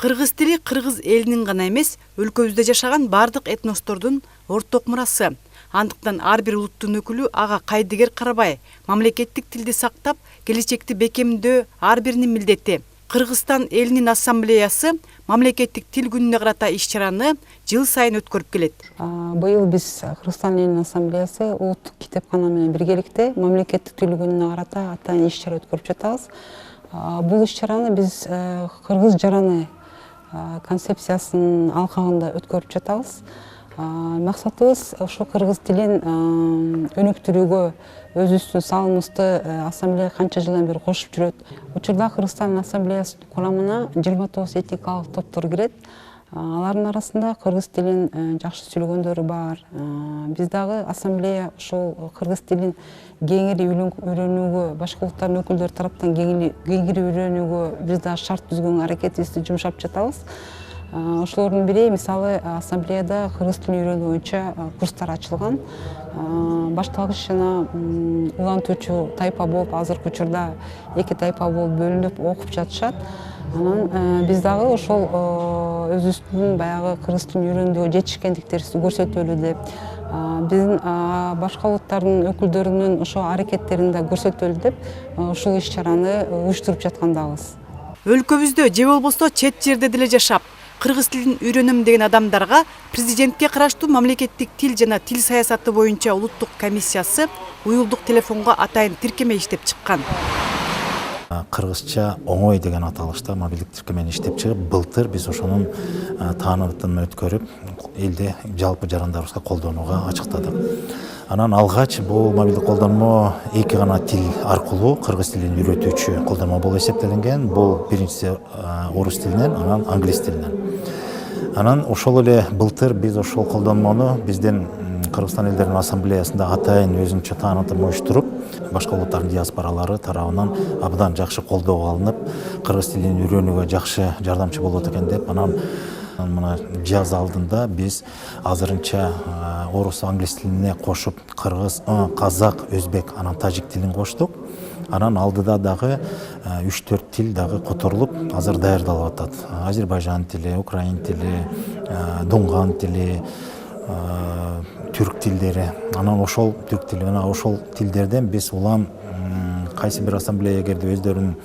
Кыргыз тили кыргыз элинин гана эмес, өлкөбүздө жашаган бардык этностордун орток мурасы. Андыктан ар бир улуттун өкүлү ага кайдыгер карабай, мамлекеттик тилди сактап, келечекти бекемдөө ар биринин милдети. Кыргызстан элинин ассамблеясы мамлекеттик тил күнүнө карата иш-чараны жыл сайын өткөрүп келет. Быйыл биз Кыргызстан элинин ассамблеясы улуттук китепкана менен биргеликте мамлекеттик тил күнүнө карата атайын иш-чара өткөрүп жатабыз. Бул иш-чараны биз кыргыз жараны концепциясынын алкагында өткөрүп жатабыз. Максатыбыз ошо кыргыз тилин өнүктүрүүгө өзүбүздүн салымыбызды ассамблея канча жылдан бери кошуп жүрөт. Учурда Кыргызстан ассамблеясынын курамына 29 этникалык топтор кирет. Алардын арасында кыргыз тилин жакшы сүйлөгөндөрү бар. Биз дагы ассамблея ошол кыргыз тилин кеңири үйрөнүүгө, башка улуттардын өкүлдөрү тараптан кеңири үйрөнүүгө биз дагы шарт түзгөнгө аракетибизди жумшап жатабыз. Ошолордун бири мисалы ассамблеяда кыргыз тилин үйрөнүү боюнча курстар ачылган. Башталгыч жана улантуучу тайпа болуп, азыркы учурда эки тайпа болуп бөлүнүп окуп жатышат. Анан биз дагы ошол өзүбүздүн баягы кыргыз тилин үйрөнүүгө жетишкендиктерибизди көрсөтөлү деп, биздин башка улуттардын өкүлдөрүнүн ошо аракеттерин да көрсөтөлү деп ушул иш-чараны уюштуруп жаткандабыз. Өлкөбүздө же болбосо чет жерде деле жашап, кыргыз тилин үйрөнөм деген адамдарга президентке караштуу мамлекеттик тил жана тил саясаты боюнча улуттук комиссиясы уюлдук телефонго атайын тиркеме иштеп чыккан. Кыргызча оңой деген аталышта мобилдик тиркемени иштеп чыгып, былтыр биз ошонун таанытын өткөрүп, элде жалпы жарандарыбызга колдонууга ачыктадык. Анан алгач бул мобилдик колдонмо эки гана тил аркылуу кыргыз тилин үйрөтүүчү колдонмо болуп эсептелинген. Бул биринчиси орус тилинен, анан англис тилинен. Анан ошол эле былтыр биз ошол колдонмону биздин Кыргызстан элдеринин ассамблеясында атайын өзүнчө таанытым уюштуруп, башка улуттардын диаспоралары тарабынан абдан жакшы колдоого алынып, кыргыз тилин үйрөнүүгө жакшы жардамчы болот экен деп, анан мына жаз алдында биз азырынча орус англис тилине кошуп кыргыз, казак, өзбек, анан тажик тилин коштук. Анан алдыда дагы 3-4 тил дагы которулуп, азыр даярдалып атат. Азербайжан тили, украин тили, дунган тили, түрк тилдери. Анан ошол түрк тили менен ошол тилдерден биз улам кайсы бир ассамблеягерде өздөрүнүн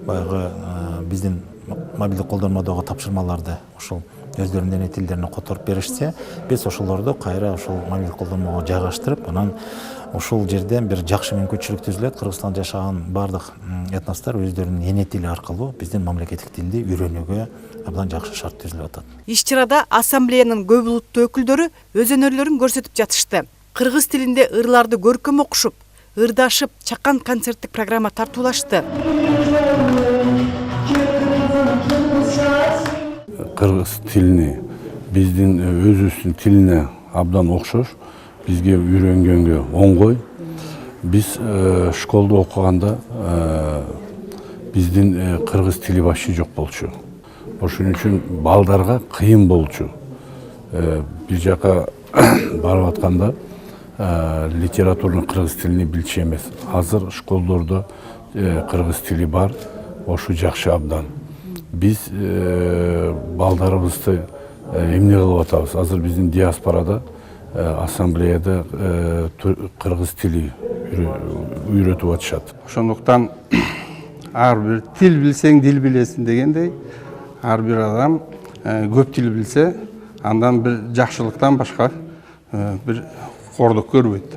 баягы биздин мобилдик колдонмодогу тапшырмаларды ошол өздөрүнүн эне тилдерине которуп беришсе, биз ошолорду кайра ошол мобилдик колдонмого жайгаштырып, анан ошол жерден бир жакшы мүмкүнчүлүк түзүлөт. Кыргызстанда жашаган бардык этностор өздөрүнүн эне тили аркылуу биздин мамлекеттик тилди үйрөнүүгө абдан жакшы шарт түзүлүп атат. Иш-чарада ассамблеянын көп улуттуу өкүлдөрү өз өнөрлөрүн көрсөтүп жатышты. Кыргыз тилинде ырларды көркөм окушуп, ырдашып, чакан концерттик программа тартуулашты. Кыргыз тилини биздин өзүбүздүн тилине абдан окшош, бизге үйрөнгөнгө оңгой. Биз школдо окуганда биздин кыргыз тили вообще жок болчу. Ошон үчүн балдарга кыйын болчу. Бир жака барып атканда литературный кыргыз тилини билчү эмес. Азыр школдордо кыргыз тили бар, ошу жакшы абдан. Биз балдарыбызды эмне кылып атабыз? Азыр биздин диаспорада ассамблеяда кыргыз тили үйрөтүп атышат. Ошондуктан ар бир тил билсең дил билесиң дегендей, ар бир адам көп тил билсе, андан бир жакшылыктан башка бир кордук көрбөйт.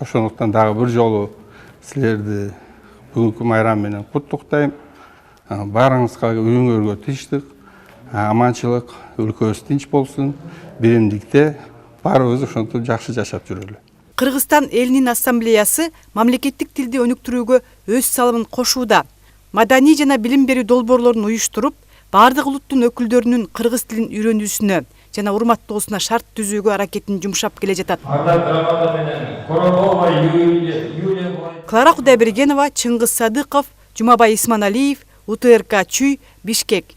Ошондуктан дагы бир жолу силерди бүгүнкү майрам менен куттуктайм. Барыңызга үйүңөргө тынчтык, аманчылык, өлкөбүз тынч болсун, биримдикте баарыбыз ошентип жакшы жашап жүрөлү. Кыргызстан элинин ассамблеясы мамлекеттик тилди өнүктүрүүгө өз салымын кошууда. Маданий жана билим берүү долбоорлорун уюштуруп, бардык улуттун өкүлдөрүнүн кыргыз тилин үйрөнүүсүнө жана урматтоосуна шарт түзүүгө аракетин жумшап келе жатат. Клара Кудайбергенова, Чыңгыз Садыков, Жумабай Исманалиев, УТРК Чүй, Бишкек.